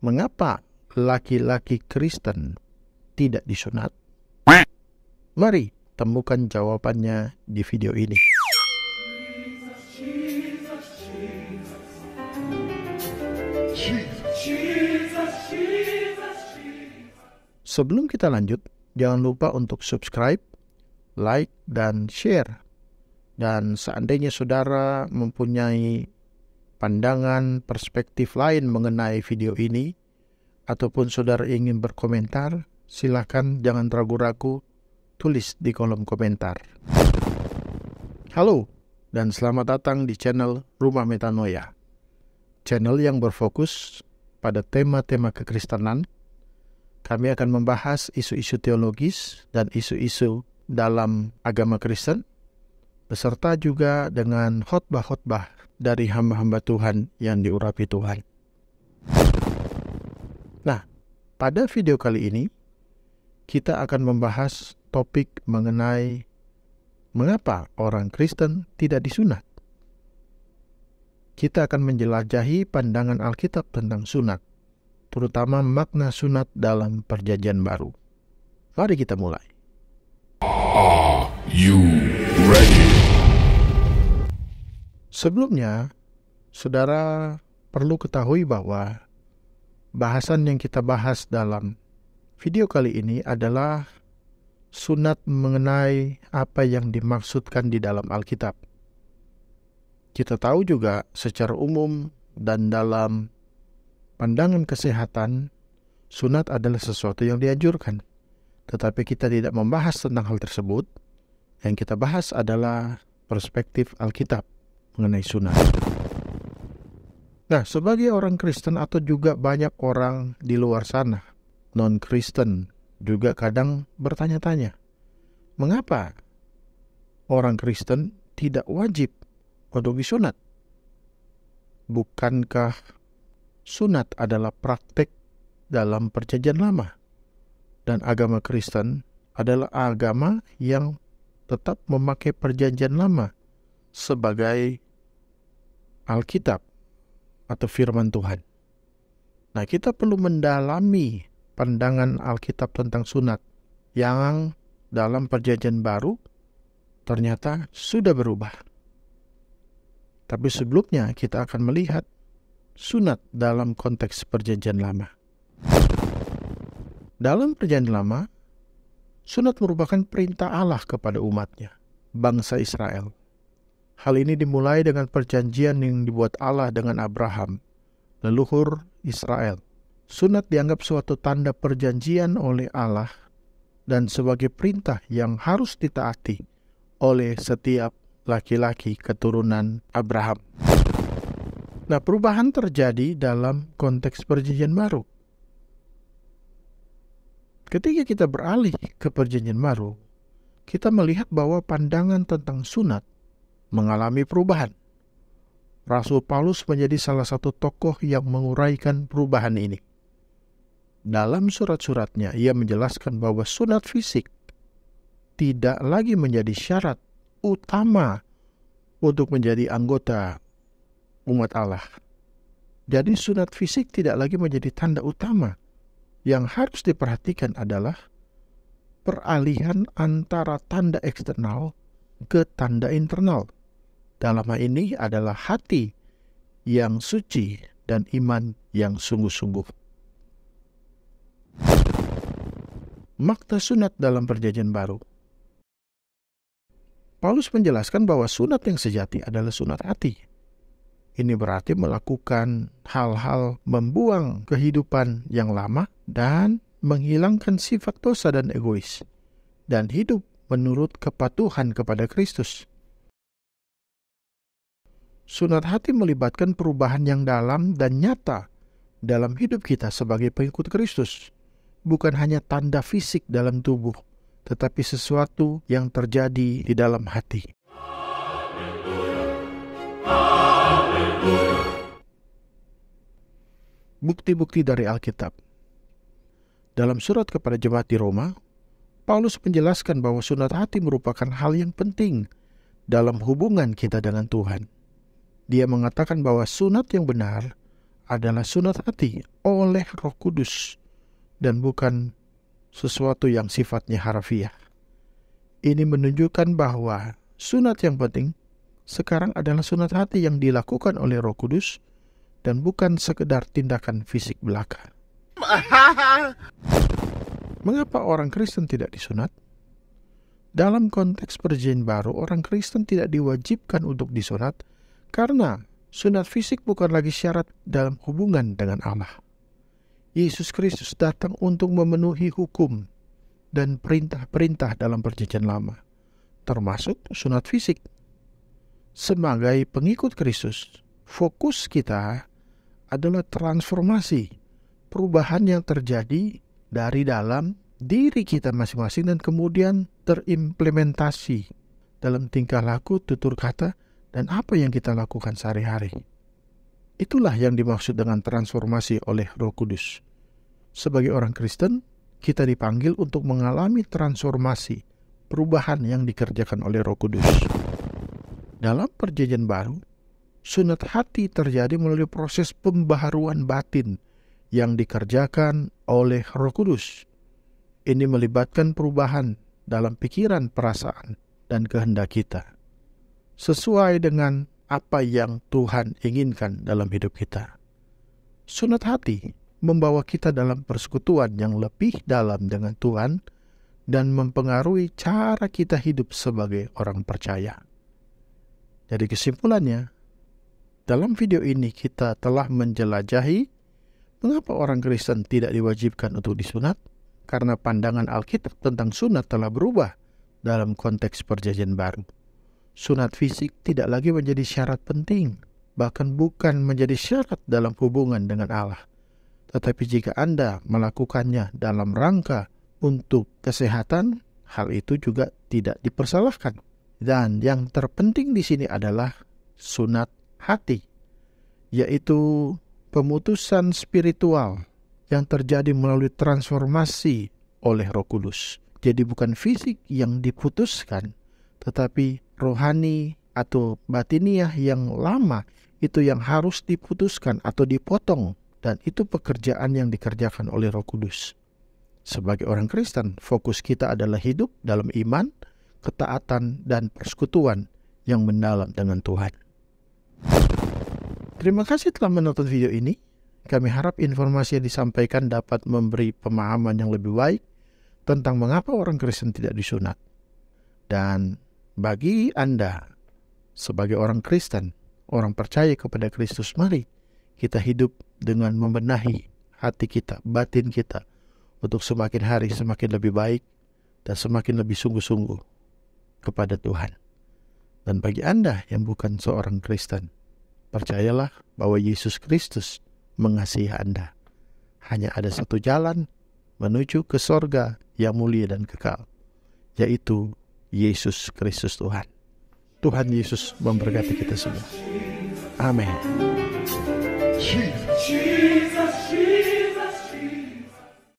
Mengapa laki-laki Kristen tidak disunat? Mari temukan jawabannya di video ini. Sebelum kita lanjut, jangan lupa untuk subscribe, like, dan share. Dan seandainya saudara mempunyai pandangan, perspektif lain mengenai video ini, ataupun saudara ingin berkomentar, silakan jangan ragu-ragu, tulis di kolom komentar. Halo, dan selamat datang di channel Rumah Metanoia. Channel yang berfokus pada tema-tema kekristenan. Kami akan membahas isu-isu teologis dan isu-isu dalam agama Kristen, beserta juga dengan khotbah-khotbah dari hamba-hamba Tuhan yang diurapi Tuhan. Nah, pada video kali ini, kita akan membahas topik mengenai mengapa orang Kristen tidak disunat. Kita akan menjelajahi pandangan Alkitab tentang sunat, terutama makna sunat dalam Perjanjian Baru. Mari kita mulai. Are you ready? Sebelumnya, saudara perlu ketahui bahwa bahasan yang kita bahas dalam video kali ini adalah sunat mengenai apa yang dimaksudkan di dalam Alkitab. Kita tahu juga secara umum dan dalam pandangan kesehatan, sunat adalah sesuatu yang dianjurkan. Tetapi kita tidak membahas tentang hal tersebut. Yang kita bahas adalah perspektif Alkitab mengenai sunat. Nah, sebagai orang Kristen atau juga banyak orang di luar sana, non-Kristen, juga kadang bertanya-tanya, mengapa orang Kristen tidak wajib untuk disunat? Bukankah sunat adalah praktek dalam Perjanjian Lama? Dan agama Kristen adalah agama yang tetap memakai Perjanjian Lama sebagai Alkitab atau firman Tuhan. Nah, kita perlu mendalami pandangan Alkitab tentang sunat yang dalam Perjanjian Baru ternyata sudah berubah. Tapi sebelumnya kita akan melihat sunat dalam konteks Perjanjian Lama. Dalam Perjanjian Lama, sunat merupakan perintah Allah kepada umatnya, bangsa Israel. Hal ini dimulai dengan perjanjian yang dibuat Allah dengan Abraham, leluhur Israel. Sunat dianggap suatu tanda perjanjian oleh Allah dan sebagai perintah yang harus ditaati oleh setiap laki-laki keturunan Abraham. Nah, perubahan terjadi dalam konteks Perjanjian Baru. Ketika kita beralih ke Perjanjian Baru, kita melihat bahwa pandangan tentang sunat mengalami perubahan. Rasul Paulus menjadi salah satu tokoh yang menguraikan perubahan ini. Dalam surat-suratnya, ia menjelaskan bahwa sunat fisik tidak lagi menjadi syarat utama untuk menjadi anggota umat Allah. Jadi sunat fisik tidak lagi menjadi tanda utama. Yang harus diperhatikan adalah peralihan antara tanda eksternal ke tanda internal. Dalam hal ini adalah hati yang suci dan iman yang sungguh-sungguh. Makna sunat dalam Perjanjian Baru. Paulus menjelaskan bahwa sunat yang sejati adalah sunat hati. Ini berarti melakukan hal-hal membuang kehidupan yang lama dan menghilangkan sifat dosa dan egois, dan hidup menurut kepatuhan kepada Kristus. Sunat hati melibatkan perubahan yang dalam dan nyata dalam hidup kita sebagai pengikut Kristus, bukan hanya tanda fisik dalam tubuh, tetapi sesuatu yang terjadi di dalam hati. Bukti-bukti dari Alkitab. Dalam surat kepada jemaat di Roma, Paulus menjelaskan bahwa sunat hati merupakan hal yang penting dalam hubungan kita dengan Tuhan. Dia mengatakan bahwa sunat yang benar adalah sunat hati oleh Roh Kudus dan bukan sesuatu yang sifatnya harfiah. Ini menunjukkan bahwa sunat yang penting sekarang adalah sunat hati yang dilakukan oleh Roh Kudus dan bukan sekedar tindakan fisik belaka. Mengapa orang Kristen tidak disunat? Dalam konteks Perjanjian Baru, orang Kristen tidak diwajibkan untuk disunat karena sunat fisik bukan lagi syarat dalam hubungan dengan Allah. Yesus Kristus datang untuk memenuhi hukum dan perintah-perintah dalam Perjanjian Lama, termasuk sunat fisik. Sebagai pengikut Kristus, fokus kita adalah transformasi, perubahan yang terjadi dari dalam diri kita masing-masing dan kemudian terimplementasi dalam tingkah laku, tutur kata, dan apa yang kita lakukan sehari-hari. Itulah yang dimaksud dengan transformasi oleh Roh Kudus. Sebagai orang Kristen, kita dipanggil untuk mengalami transformasi, perubahan yang dikerjakan oleh Roh Kudus. Dalam Perjanjian Baru, sunat hati terjadi melalui proses pembaharuan batin yang dikerjakan oleh Roh Kudus. Ini melibatkan perubahan dalam pikiran, perasaan, dan kehendak kita, sesuai dengan apa yang Tuhan inginkan dalam hidup kita. Sunat hati membawa kita dalam persekutuan yang lebih dalam dengan Tuhan dan mempengaruhi cara kita hidup sebagai orang percaya. Jadi kesimpulannya, dalam video ini kita telah menjelajahi mengapa orang Kristen tidak diwajibkan untuk disunat, karena pandangan Alkitab tentang sunat telah berubah dalam konteks Perjanjian Baru. Sunat fisik tidak lagi menjadi syarat penting, bahkan bukan menjadi syarat dalam hubungan dengan Allah. Tetapi jika Anda melakukannya dalam rangka untuk kesehatan, hal itu juga tidak dipersalahkan. Dan yang terpenting di sini adalah sunat hati, yaitu pemutusan spiritual yang terjadi melalui transformasi oleh Roh Kudus. Jadi bukan fisik yang diputuskan, tetapi rohani atau batiniah yang lama itu yang harus diputuskan atau dipotong, dan itu pekerjaan yang dikerjakan oleh Roh Kudus. Sebagai orang Kristen, fokus kita adalah hidup dalam iman, ketaatan, dan persekutuan yang mendalam dengan Tuhan. Terima kasih telah menonton video ini. Kami harap informasi yang disampaikan dapat memberi pemahaman yang lebih baik tentang mengapa orang Kristen tidak disunat. Dan bagi Anda, sebagai orang Kristen, orang percaya kepada Kristus, mari kita hidup dengan membenahi hati kita, batin kita, untuk semakin hari semakin lebih baik dan semakin lebih sungguh-sungguh kepada Tuhan. Dan bagi Anda yang bukan seorang Kristen, percayalah bahwa Yesus Kristus mengasihi Anda. Hanya ada satu jalan menuju ke sorga yang mulia dan kekal, yaitu Yesus Kristus Tuhan. Tuhan Yesus memberkati kita semua. Amin. Jesus.